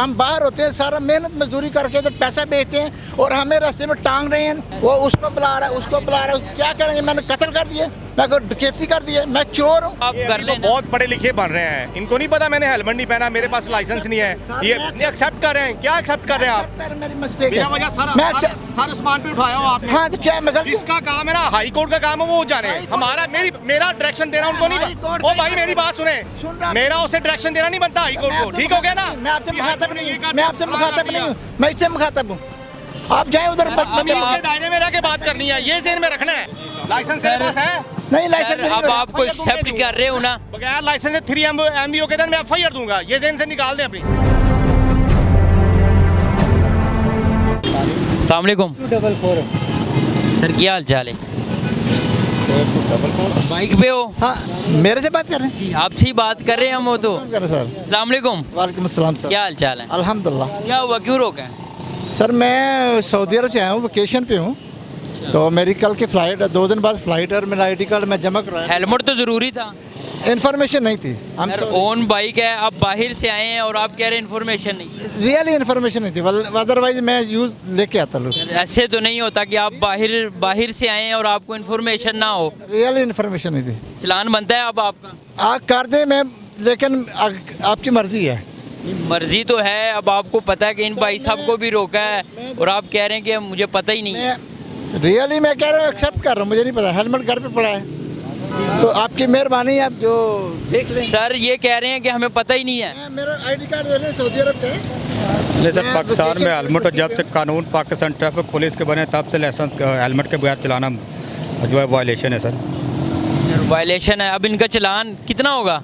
हम बाहर होते हैं, सारा मेहनत मजदूरी करके तो पैसा बेचते हैं और हमें रास्ते में टांग रहे हैं। वो उसको बुला रहा है, उसको बुला रहा है, क्या करेंगे? मैंने कत्ल कर दिया, मैं डकैती कर दिया, मैं चोर हूँ। आप कर लेना। बहुत पढ़े लिखे बन रहे हैं, इनको नहीं पता मैंने हेलमेट नहीं पहना, मेरे पास लाइसेंस नहीं है, ये एक्सेप्ट कर रहे हैं। क्या एक्सेप्ट कर रहे हैं आप? मेरी मिस्टेक है। वजह सारा सामान पे उठाया हो आपने। हाँ तो क्या मैं गलती? जिसका काम है ना, हाई कोर्ट का काम है, वो जाने। हमारा मेरा डायरेक्शन देना उनको नहीं। ओ भाई मेरी बात सुने, मेरा उसे डायरेक्शन देना नहीं बनता हाई कोर्ट को, ठीक हो गया ना? मैं आपसे मुखातब नहीं हूँ, मैं आपसे मुखातब नहीं हूँ, मैं इससे मुखातब हूँ। आप जाए उधर, दायरे में रह के बात करनी है, ये ज़हन में रखना है। लाइसेंस तेरे पास है? नहीं लाइसेंस। अब आपको एक्सेप्ट कर रहे हो ना? बगैर लाइसेंस 3 MBO के दिन मैं FIR दूंगा, ये ज़हन से निकाल दें अपनी। अस्सलाम वालेकुम 244। सर, क्या हाल चाल है? बाइक पे हो? हाँ मेरे से बात कर रहे हैं जी, आपसे ही बात कर रहे हैं हम। वो तो सर। अस्सलाम वालेकुम। वालेकुम अस्सलाम सर। क्या हाल चाल है? अल्हम्दुलिल्लाह। क्या हुआ, क्यों रोका है? सर मैं सऊदी अरब से आया हूँ, वेकेशन पे हूँ, तो मेरी कल की फ़्लाइट है, 2 दिन बाद फ़्लाइट है और मेरा ID कार्ड मैं जमा कराया। हेलमेट तो जरूरी था। इन्फॉर्मेशन नहीं थी। हम सर ओन बाइक है, आप बाहर से आए हैं और आप कह रहे हैं इन्फॉर्मेशन नहीं। रियली इन्फॉर्मेशन नहीं थी, अदरवाइज मैं यूज़ लेके आता लोग। ऐसे तो नहीं होता कि आप बाहर से आए हैं और आपको इन्फॉर्मेशन ना हो। रियली इन्फॉर्मेशन नहीं थी। चलान बनता है अब आपका? आप कर दें मैं, लेकिन आपकी मर्ज़ी है। मर्जी तो है। अब आपको पता है कि इन भाई साहब को भी रोका है और आप कह रहे हैं कि मुझे पता ही नहीं है। रियली मैं कह रहा हूँ, एक्सेप्ट कर रहा हूँ, मुझे नहीं पता, हेलमेट घर पे पड़ा है, तो आपकी मेहरबानी, आप जो देख लें। सर ये कह रहे हैं कि हमें पता ही नहीं है। मेरा ID कार्ड दे लें, सऊदी अरब का। नहीं सर, पाकिस्तान में हेलमेट, और जब से कानून पाकिस्तान ट्रैफिक पुलिस के बने तब से लाइसेंस हेलमेट के बगैर चलाना जो है वायलेशन है सर। वायलेशन है। अब इनका चलान कितना होगा?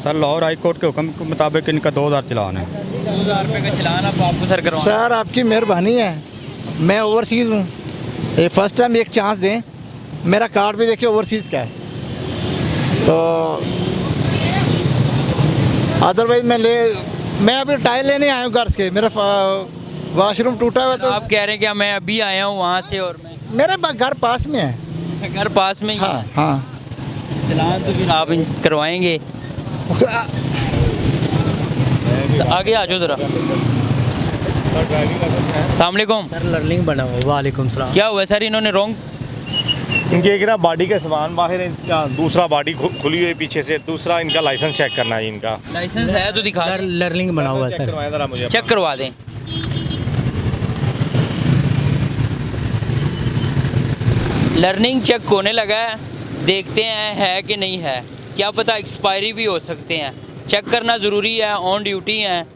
सर लाहौर हाई कोर्ट के हुक्म के मुताबिक इनका 2000 चलान है। 2000 रुपये का चलान अब आपको सर करवाना। सर आपकी मेहरबानी है, मैं ओवरसीज़ हूँ, ये फर्स्ट टाइम एक चांस दें। मेरा कार्ड भी देखिए ओवरसीज़ का है, तो अदरवाइज मैं अभी टाइल लेने आया हूँ घर से, मेरा वॉशरूम टूटा हुआ, तो आप कह रहे हैं कि मैं अभी आया हूँ वहाँ से और मेरे घर पास में है। अच्छा, घर पास में ही? हाँ हाँ। चलान तो फिर आप करवाएंगे तो आगे आ जाओ ज़रा। अस्सलाम वालेकुम सर, लर्निंग बना हुआ। वालेकुम सलाम। क्या हुआ सर? इन्होंने रॉन्ग इनके एक ना बॉडी के सामान बाहर है, इनका दूसरा बॉडी खुली हुई है पीछे से, दूसरा इनका लाइसेंस चेक करना है। इनका लाइसेंस है तो दिखा दें। लर्निंग बना हुआ चेक सर। करवाएं ज़रा मुझे, चेक करवा दें। लर्निंग चेक होने लगा है, देखते हैं है कि नहीं है। क्या पता एक्सपायरी भी हो सकते हैं, चेक करना ज़रूरी है। ऑन ड्यूटी हैं।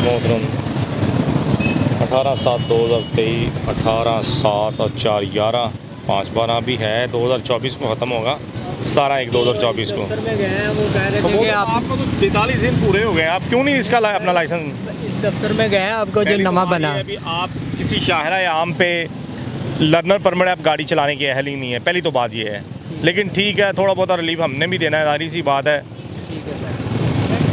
मोहतरम 18/7/2023, 18/7 और 4/11, 5/12 भी है, 2024 को ख़त्म होगा, 17/1/2024 को। में गए हैं, वो कह रहे थे कि आपको तो 43 दिन पूरे हो गए, आप क्यों नहीं इसका अपना लाइसेंस? इस दफ्तर में गए हैं, आपको जो नवा बना। अभी आप किसी शाहरा या आम पे लर्नर परमिट आप गाड़ी चलाने की अहल ही नहीं है, पहली तो बात ये है। लेकिन ठीक है, थोड़ा बहुत रिलीफ हमने भी देना है, जाहिर सी बात है।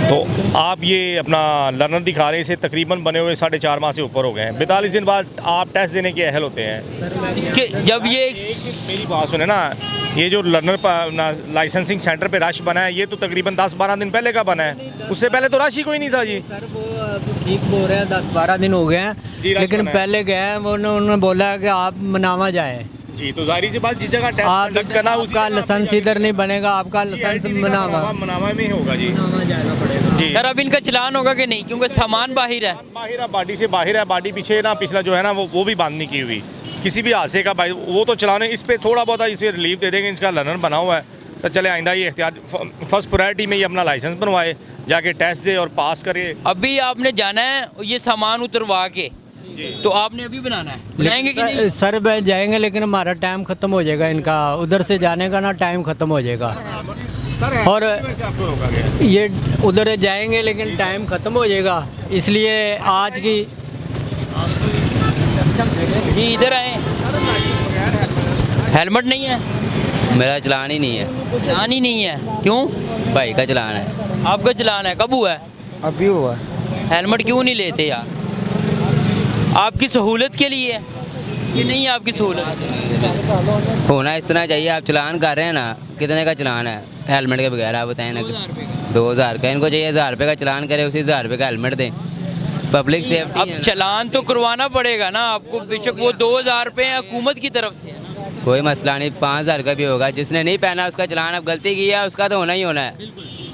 तो आप ये अपना लर्नर दिखा रहे हैं, इसे तकरीबन बने हुए 4.5 माह से ऊपर हो गए हैं। 42 दिन बाद आप टेस्ट देने के अहल होते हैं। इसके जब ये मेरी बात सुने ना, ये जो लर्नर लाइसेंसिंग सेंटर पे रश बना है, ये तो तकरीबन 10-12 दिन पहले का बना है, उससे पहले तो रश ही कोई नहीं था जी। सर वो ठीक बोल रहे हैं, 10-12 दिन हो गए हैं, लेकिन पहले गए हैं, उन्होंने बोला कि आप मनावा जाए जी। तो जाहिर सी बात, जिस जगह टेस्ट आप कंडक्ट करना, आपका लाइसेंस इधर नहीं बनेगा, आपका लाइसेंस मनावा में होगा जी। जाना पड़ेगा जी सर अब इनका चलान होगा कि नहीं, क्योंकि सामान बाहर है। बाहर है, बॉडी से बाहर है, बॉडी पीछे ना पिछला जो है ना वो भी बंद नहीं की हुई, किसी भी हादसे का भाई वो तो चलाने, इस पे थोड़ा बहुत इसे रिलीफ दे देंगे। इसका लर्नर बना हुआ है, तो चले आइंदा ये एहतियात फर्स्ट प्रायोरिटी में ये अपना लाइसेंस बनवाए, जाके टेस्ट दे और पास करे। अभी आपने जाना है ये सामान उतरवा के, तो आपने अभी बनाना है, बनाएंगे कि नहीं? सर जाएंगे, लेकिन हमारा टाइम ख़त्म हो जाएगा, इनका उधर से जाने का ना टाइम ख़त्म हो जाएगा। और ये उधर जाएंगे लेकिन टाइम ख़त्म हो जाएगा, इसलिए आज की जी इधर आए। हेलमेट नहीं है? मेरा चलान ही नहीं है। चलान ही नहीं है? क्यों? भाई का चलान है। आपका चलान है? कब हुआ है? अभी हुआ है। हेलमेट क्यों नहीं लेते यार? आपकी सहूलत के लिए। कि नहीं है आपकी सहूलत? होना इस तरह चाहिए। आप चलान कर रहे हैं ना, कितने का चलान है हेलमेट के बगैर? आप बताएं ना। 2000 का। इनको चाहिए 1000 रुपये का चलान करे, उसी 1000 रुपये का हेलमेट दें। पब्लिक सेफ्टी अब चलान तो करवाना पड़ेगा ना आपको, बेशक वो 2000 रुपये हुकूमत की तरफ से है ना। कोई मसला नहीं, 5000 का भी होगा। जिसने नहीं पहना उसका चलान, अब गलती की है उसका तो होना ही होना है।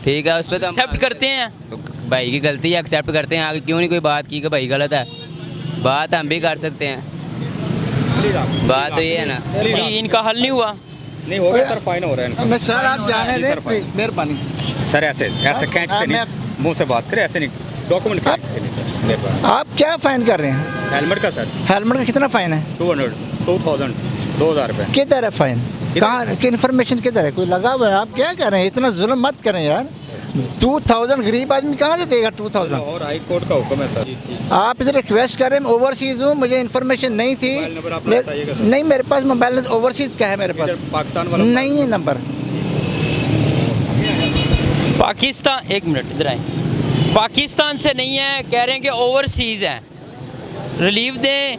ठीक है, उस पर तो एक्सेप्ट करते हैं। तो भाई की गलती है, एक्सेप्ट करते हैं। आगे क्यों नहीं कोई बात की कि भाई गलत है? बात हम भी कर सकते हैं। बात तो ये है ना। जी, इनका हल नहीं हुआ। नहीं हो गया सर, फाइन हो रहा है मैं सर आप जाने जी, सर, दें फाइन। मेहरबानी। सर ऐसे ऐसे खींच के नहीं, मुंह से बात करें, ऐसे नहीं। डॉक्यूमेंट खींच के नहीं सर, मेहरबानी। आप क्या फाइन कर रहे हैं? हेलमेट का सर हेलमेट का कितना फाइन है? 2000 रुपये। किधर है फाइन? कहाँ की इन्फॉर्मेशन किधर है? कोई लगा हुआ है? आप क्या कर रहे हैं? इतना जुल्म मत करें यार। 2000 गरीब आदमी कहाँ से देगा 2000? और हाई कोर्ट का हुक्म है सर। आप इसे रिक्वेस्ट करें, मैं ओवरसीज़ हूँ, मुझे इन्फॉर्मेशन नहीं थी। मोबाइल नंबर अपना बताइएगा सर। नहीं, मेरे पास मोबाइल ओवरसीज़ का है मेरे पास। इधर पाकिस्तान वाला नहीं है नंबर। पाकिस्तान, एक मिनट इधर आए। पाकिस्तान से नहीं है, कह रहे हैं कि ओवरसीज़ है। रिलीफ दें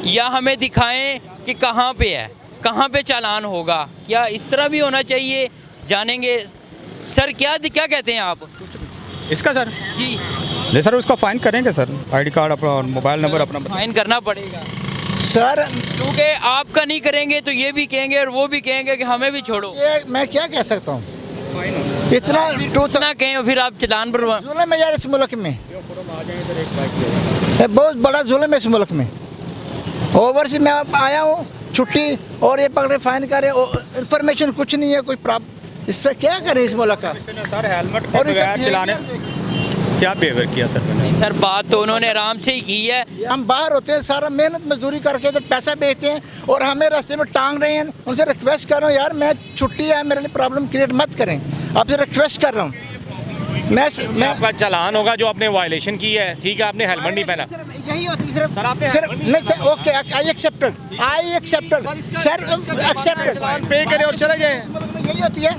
या हमें दिखाएं कि कहाँ पे है, कहाँ पे चालान होगा। क्या इस तरह भी होना चाहिए? जानेंगे सर। क्या कहते हैं आप? इसका सर जी, नहीं सर, उसका फाइन करेंगे सर। आईडी कार्ड अपना और मोबाइल नंबर अपना फाइन करना पड़ेगा, सर क्योंकि आपका नहीं करेंगे तो ये भी कहेंगे और वो भी कहेंगे कि हमें भी छोड़ो। ये मैं क्या कह सकता हूँ? इतना इतना कहें फिर आप चालान पर। जुल्म है यार इस मुल्क में। ये बहुत बड़ा जुल्म है इस मुल्क में। ओवरसीज मैं आया हूँ छुट्टी और ये पकड़े फाइन करे, इन्फॉर्मेशन कुछ नहीं है, कोई प्रॉब्लम। इससे क्या करें इस मुल्क का? सर हेलमेट के बगैर चलाने क्या बिहेवियर किया सर मैंने? सर बात तो उन्होंने आराम से ही की है। हम बाहर होते हैं, सारा मेहनत मजदूरी करके इधर पैसा बेचते हैं और हमें रास्ते में टांग रहे हैं। उनसे रिक्वेस्ट कर रहा हूँ यार, मैं छुट्टी है, मेरे लिए प्रॉब्लम क्रिएट मत करें। आपसे रिक्वेस्ट कर रहा हूँ। मैं आपका चालान होगा जो आपने वायलेशन की है। ठीक है, आपने हेलमेट नहीं पहना। यही होती है सिर्फ। सर, आपने सिर्फ हेलमेट नहीं sir, okay I accepted sir, accepted. पे करें और चले जाएं। इस मुल्क में यही होती है,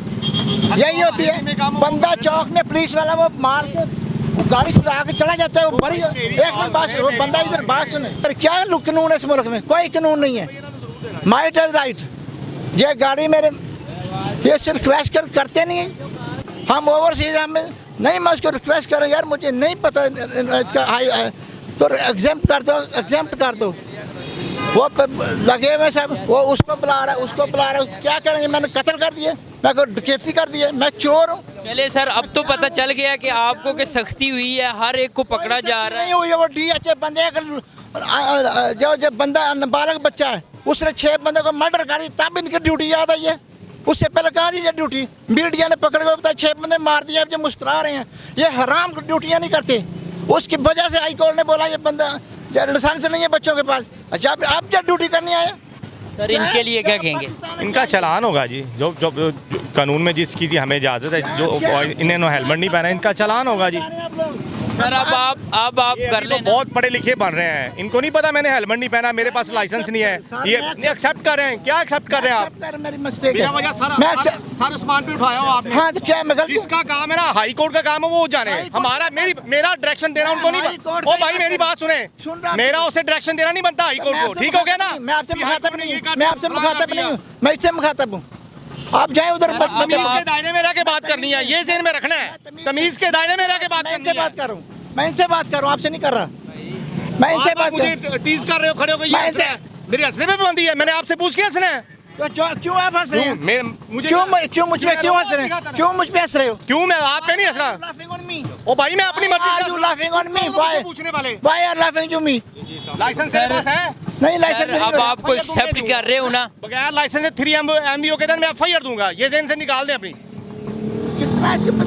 यही होती है। बंदा चौक में पुलिस वाला वो मार के वो गाड़ी चुरा के चला जाता है। वो बड़ी एक मिनट बात, वो बंदा इधर बात सुने। पर क्या कानून है इस मुल्क में? कोई कानून नहीं है। Might is right. ये गाड़ी मेरे ये सिर्फ रिक्वेस्ट करते नहीं है। हम ओवरसीज हमें नहीं, मैं उसको रिक्वेस्ट कर रहा हूँ यार, मुझे नहीं पता इसका हाई तो एग्जाम्प कर दो, एग्जाम्प कर दो। वो लगे हुए सब, वो उसको बुला रहा है, उसको बुला रहा है। क्या करेंगे? मैंने कत्ल कर दिए, मैं को डकैती कर दिए, मैं चोर हूँ। चले सर, अब तो पता चल गया कि आपको कि सख्ती हुई है, हर एक को पकड़ा जा रहा है। नहीं हुई है। वो DH बंदे जो बंदा नाबालग बच्चा है, उसने 6 बंदे को मर्डर कर दिया, तब इनकी ड्यूटी याद आई है। उससे पहले कहाँ दी ये ड्यूटी? मीडिया ने पकड़ के बताया 6 बंदे मार दिए, अब जो मुस्कुरा रहे हैं। ये हराम ड्यूटियाँ नहीं करते। उसकी वजह से हाई कोर्ट ने बोला ये बंदा लाइसेंस नहीं है बच्चों के पास। अच्छा, आप क्या ड्यूटी करने आए? सर इनके लिए क्या कहेंगे? इनका चालान होगा जी, जो कानून में जिसकी थी हमें इजाज़त है, जो इन्होंने हेलमेट नहीं पहना, इनका चालान होगा जी। सर अब आप ये कर अभी तो लेना। बहुत पढ़े लिखे बन रहे हैं, इनको नहीं पता मैंने हेलमेट नहीं पहना, मेरे पास लाइसेंस नहीं है। ये नहीं एक्सेप्ट कर रहे हैं। क्या एक्सेप्ट कर रहे हैं आप? मेरी मिस्टेक बिना है। वजह मैं सर उस्मान पे उठाया हो आपने। हाँ, तो क्या मैं गलती? जिसका काम है ना, हाई कोर्ट का काम है, वो जाने। हमारा मेरा डायरेक्शन देना उनको नहीं। ओ भाई मेरी बात सुने, मेरा उसे डायरेक्शन देना नहीं बनता हाई कोर्ट को। ठीक हो गया ना? मैं आपसे मुखातब नहीं हूँ, मैं आपसे मुखातब नहीं हूँ, मैं इससे मुखातब हूँ। आप जाए उधर। तमीज के दायरे में रह के बात करनी है, ये ज़हन में रखना है। तमीज के दायरे में रह के बात मैं करनी इनसे है। बात कर रहा हूँ, मैं इनसे बात कर रहा हूँ, आपसे नहीं कर रहा। मैं इनसे बात कर, मुझे टीज कर रहे हो, खड़े हो गए। मैं इनसे मेरी हंसने पे पाबंदी है। मैंने आपसे पूछ के हंसना है? क्यों आप हंस रहे हैं? मुझे क्यों मुझ पे क्यों हंस रहे हैं? क्यों मुझ पे हंस रहे हो? क्यों मैं आप पे नहीं हंस रहा? Laughing on me? ओ भाई मैं अपनी मर्जी Are you laughing on me? Why? पूछने वाले। Why are you laughing to me? Licence तेरे पास है? नहीं लाइसेंस सर अब आपको एक्सेप्ट कर रहे हो ना? बगैर लाइसेंस 3 MBO के दिन मैं FIR दूंगा। ये ज़हन से निकाल दें अपनी।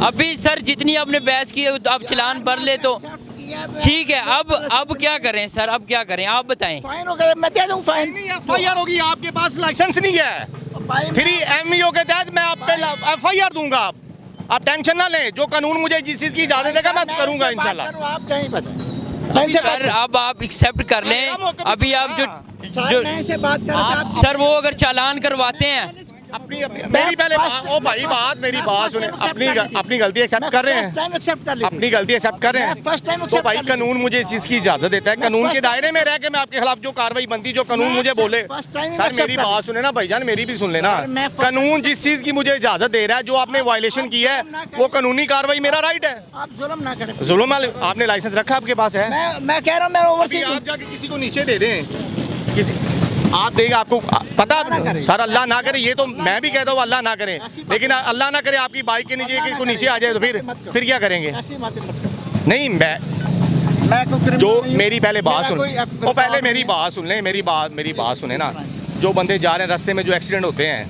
अभी सर जितनी आपने बहस की है, आप चालान भर ले तो ठीक है। अब क्या करें सर? अब क्या करें आप बताएं। फाइन हो गया, मैं दे दूं फाइन। FIR होगी, आपके पास लाइसेंस नहीं है। 3 MBO के तहत मैं आप पे FIR दूंगा। आप टेंशन ना लें, जो कानून मुझे जिस चीज़ की इजाज़त देगा मैं करूंगा इंशाल्लाह। आप कहीं सर अब आप एक्सेप्ट कर लें। अभी आप जो मैं इनसे बात कर रहा था। सर वो अगर चालान करवाते हैं, अपनी मेरी पहले ओ भाई बात मेरी बात सुने, अपनी गलती एक्सेप्ट कर रहे हैं, फर्स्ट टाइम एक्सेप्ट कर ली अपनी गलती एक्सेप्ट कर रहे हैं। फर्स्ट टाइम तो भाई कानून मुझे इस चीज़ की इजाज़त देता है, कानून के दायरे में रह के मैं आपके खिलाफ जो कार्रवाई बनती, जो कानून मुझे बोले। सर मेरी बात सुने ना भाईजान, मेरी भी सुन लेना। कानून जिस चीज़ की मुझे इजाज़त दे रहा है, जो आपने वायलेशन की है, वो कानूनी कार्रवाई मेरा राइट है। आप जुल्म ना करें। जुल्म आपने लाइसेंस रखा आपके पास है? मैं कह रहा हूँ, मैं अभी ओवरसीज आप जाके किसी को नीचे दे दें, किसी आप देगा आपको पता। सर अल्लाह ना करे, ये तो मैं भी कहता हूँ अल्लाह ना करे, लेकिन अल्लाह ना करे आपकी बाइक के नीचे किसी को नीचे आ जाए तो फिर क्या करेंगे? ऐसी बातें मत करो। नहीं मैं कोई जो नहीं हूँ। मेरी पहले बात मेरा सुन, कोई वो पहले मेरी बात सुन ले, मेरी बात सुने ना। जो बंदे जा रहे हैं रास्ते में, जो एक्सीडेंट होते हैं,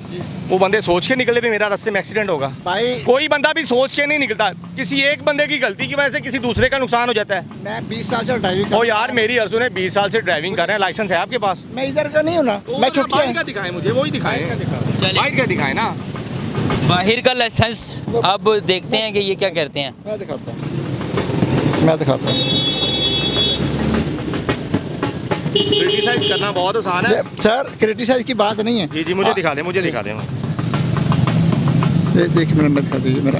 वो बंदे सोच के निकले भी मेरा रास्ते में एक्सीडेंट होगा? भाई कोई बंदा भी सोच के नहीं निकलता। किसी एक बंदे की गलती की वजह से किसी दूसरे का नुकसान हो जाता है। मैं 20 साल से ड्राइविंग ओ यार मेरी अर्जुन है, 20 साल से ड्राइविंग कर रहे हैं, लाइसेंस है आपके पास? मैं इधर का नहीं हूँ ना, मैं छुट्टी बाइक का दिखाएं मुझे, वही दिखाएं, बाइक का दिखाएं ना। बाहर का लाइसेंस अब देखते हैं कि ये क्या करते हैं। मैं दिखाता हूँ। क्रिटिसाइज करना बहुत आसान है सर, क्रिटिसाइज की बात नहीं है। जी जी, मुझे दिखा दें, मुझे दिखा दें। देखिए मेरा, मैं दिखा दीजिए मेरा,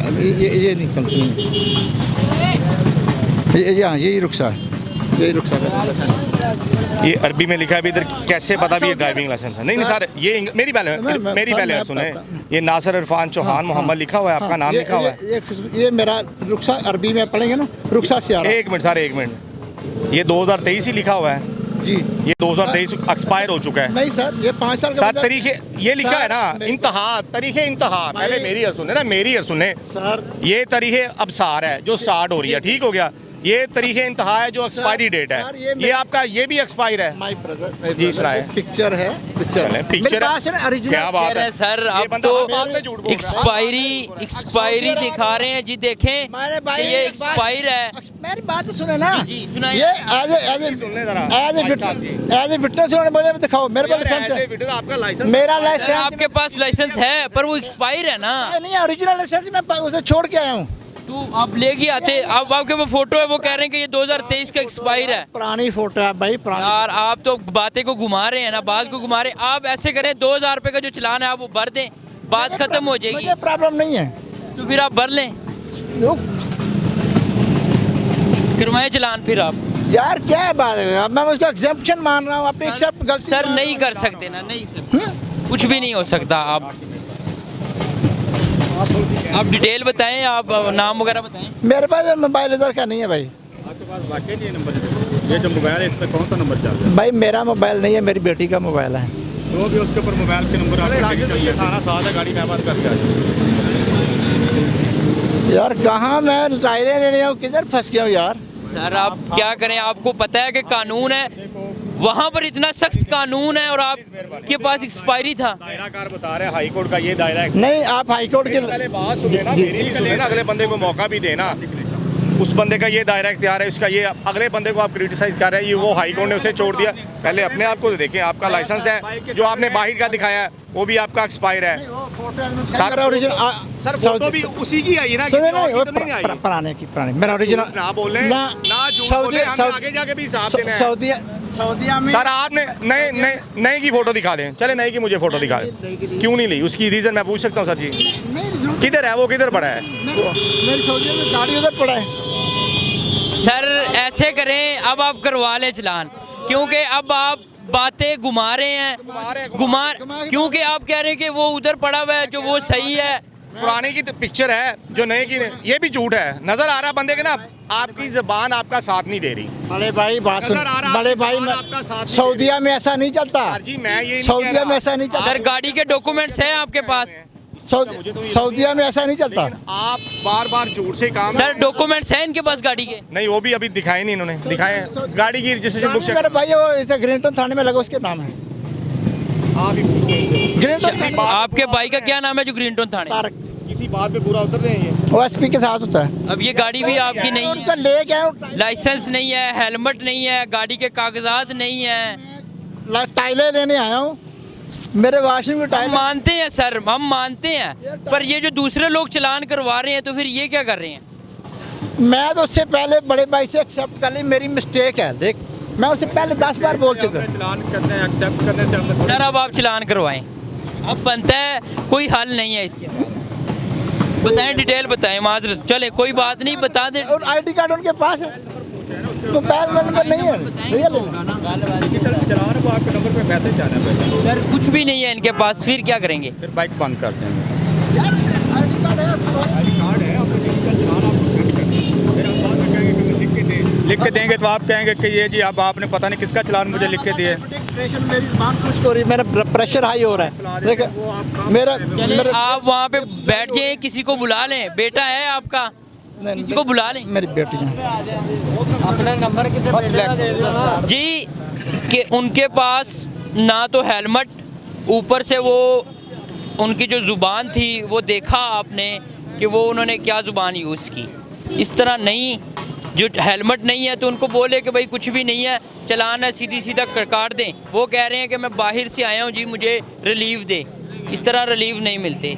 ये नहीं समझ, यही रुखसा है, यही रुखसा है। ये अरबी में लिखा है, अभी इधर कैसे पता भी ये ड्राइविंग लाइसेंस है? नहीं नहीं सर, ये मेरी पहले सुने, ये नासिर इरफान चौहान मोहम्मद लिखा हुआ है, आपका नाम लिखा हुआ है। ये मेरा रुखसा अरबी में पढ़ेंगे ना, रुखसा से आ रहा है। एक मिनट सर, एक मिनट, ये 2023 ही लिखा हुआ है जी। ये 2023 एक्सपायर हो चुका है। नहीं सर, ये 5 साल सर तरीके ये लिखा है ना, इंतहा तरीके इंतहा। पहले मेरी सुने ना, मेरी सुने सर। ये तरीके अबसार है जो स्टार्ट हो रही है, ठीक हो गया। ये तरीके इंतहा है जो एक्सपायरी डेट है, ये आपका ये भी एक्सपायर है। माय ब्रदर जी सुनाए। पिक्चर है, पिक्चर है, ओरिजिनल क्या बात है सर। अब तो एक्सपायरी दिखा रहे हैं जी, देखें कि ये एक्सपायर है। मेरी बात सुने ना, जी सुनाइए। ये एज ए फिटनेस मुझे दिखाओ, मेरे पास लाइसेंस है, आपका लाइसेंस, मेरा लाइसेंस। आपके पास लाइसेंस है पर वो एक्सपायर है ना। नहीं, ओरिजिनल लाइसेंस मैं उसे छोड़ के आया हूँ। तो आप लेके आते, अब आपके वो फोटो है, वो कह रहे हैं कि ये 2023 का एक्सपायर है। पुरानी फोटो है भाई, पुरानी। यार आप तो बातें को घुमा रहे हैं ना, बात को घुमा रहे हैं। आप ऐसे करें, 2000 रुपए का जो चलान है आप वो भर दें, बात खत्म हो जाएगी। मुझे प्रॉब्लम नहीं है, तो फिर आप भर लें, करवाएं चलान फिर आप। यार क्या बात है, अब मैं उसका एग्जेम्पशन मान रहा हूँ, अपनी एक्सेप्ट गलती सर मान नहीं रहा कर सकते ना, नहीं सर, कुछ भी नहीं हो सकता। आप डिटेल बताएं, आप नाम वगैरह बताएं। हूँ। मेरे पास मोबाइल इधर का नहीं है भाई। आपके पास वाकई नहीं नंबर, ये जो मोबाइल है इस पर कौन सा नंबर चल रहा है? भाई मेरा मोबाइल नहीं है, मेरी बेटी का मोबाइल है। तो भी उसके ऊपर मोबाइल के नंबर थाना साथ है, गाड़ी में बात करके आ यार कहाँ मैं टायरें लेने आऊँ, किधर फंस गया हूँ यार। सर आप क्या करें, आपको पता है कि कानून है, वहाँ पर इतना सख्त कानून है और आपके पास एक्सपायरी था। दायराकार बता रहे हैं, हाई कोर्ट का ये दायरा है। नहीं, आप हाई कोर्ट के पहले बात सुने ना, मेरी भी सुने ना, अगले बंदे को मौका भी देना। उस बंदे का ये दायरा इख्तियार है, इसका ये, अगले बंदे को आप क्रिटिसाइज कर रहे हैं, ये वो हाई कोर्ट ने उसे छोड़ दिया। पहले अपने आप को देखें, आपका लाइसेंस है, जो आपने बाहर का दिखाया है वो भी आपका एक्सपायर है। सर सर फोटो भी उसी की आई ना, सुने किसी और की तो नहीं नहीं, आई। पुराने की पुरानी, मेरा ओरिजिनल ना बोले ना झूठ बोले, हमें आगे जाके भी हिसाब देना है। सऊदीया में। सर आपने नए की फोटो दिखा दें, चले नए की मुझे फोटो दिखा दें, क्यों नहीं ली, उसकी रीजन मैं पूछ सकता हूँ सर जी? किधर है वो, किधर पड़ा है? मेरी सऊदीया में गाड़ी उधर पड़ा है। सर ऐसे करें, अब आप करवा लें चलान, क्योंकि अब आप बातें घुमा रहे हैं, क्योंकि आप कह रहे हैं कि वो उधर पड़ा हुआ है जो वो सही है। पुराने की तो पिक्चर है, जो नए की ये भी झूठ है। नजर आ रहा है बंदे के ना, आपकी जबान आपका साथ नहीं दे रही। बड़े भाई बात सुन, नजर आ रहा है, बड़े भाई आपकी जबान आपका साथ नहीं सऊदीया में ऐसा नहीं चलता। सर जी मैं ये सऊदीया में ऐसा नहीं चलता। सर गाड़ी के डॉक्यूमेंट्स हैं आपके पास? सऊदीया में ऐसा नहीं चलता। आप बार बार झूठ से काम। सर डॉक्यूमेंट्स हैं इनके पास गाड़ी के? नहीं, वो भी अभी दिखाए नहीं इन्होंने, दिखाए गाड़ी की रजिस्ट्रेशन बुक मेरे भाई वो इसे ग्रीनटन थाने में लगा, उसके नाम है ग्रीनटन। आपके भाई का क्या नाम है जो ग्रीनटन थाने? तारक। किसी बात पे पूरा उतर रहे हैं ये। वो एसपी के साथ होता है। अब ये गाड़ी भी आपकी नहीं उनका है, ले गए, लाइसेंस नहीं है, हेलमेट नहीं है, गाड़ी के कागजात नहीं है। टाइलें लेने आया हूँ, मेरे वॉशिंग में हम टाइल। मानते हैं सर, हम मानते हैं, पर ये जो दूसरे लोग चलान करवा रहे हैं तो फिर ये क्या कर रहे हैं? मैं तो उससे पहले बड़े भाई से एक्सेप्ट कर ली, मेरी मिस्टेक है। देख मैं उससे पहले 10 बार बोल चुका। चलान करने एक्सेप्ट करने से सर अब आप चलान करवाएं, अब बनता है, कोई हल नहीं है इसके। बताएं, डिटेल बताएं, माजरत चले कोई बात नहीं, बता दें। और आईडी कार्ड उनके पास है, मोबाइल नंबर नहीं है, भैया ले लो। चलान वो आपके नंबर पे मैसेज जाना पड़ेगा। सर कुछ भी नहीं है इनके पास, फिर क्या करेंगे? फिर बाइक बंद कर देंगे। यार आईडी कार्ड है आपके पास? कार्ड है, आपको डिजिटल चलान आपको सेंड कर देंगे। फिर हम बाद में कहेंगे कि लिख के दें, लिख के देंगे तो आप कहेंगे कि ये जी अब आपने पता नहीं किसका चलान मुझे लिख के दिए। प्रेशर, मेरी ज़बान खुश्क हो रही है, मेरा प्रेशर हाई हो रहा है। देखो मेरा चले आप वहाँ पे बैठ जाइए, किसी को बुला लें, बेटा है आपका, किसी को बुला लें। मेरी बेटी है। अपना नंबर किसे भेजना दे दो ना। जी कि उनके पास ना तो हेलमेट, ऊपर से वो उनकी जो ज़ुबान थी वो देखा आपने कि वो उन्होंने क्या ज़ुबान यूज़ की। इस तरह नहीं, जो हेलमेट नहीं है तो उनको बोले कि भाई कुछ भी नहीं है, चलान है, सीधी सीधा काट दें। वो कह रहे हैं कि मैं बाहर से आया हूँ जी, मुझे रिलीव दे। इस तरह रिलीव नहीं मिलते।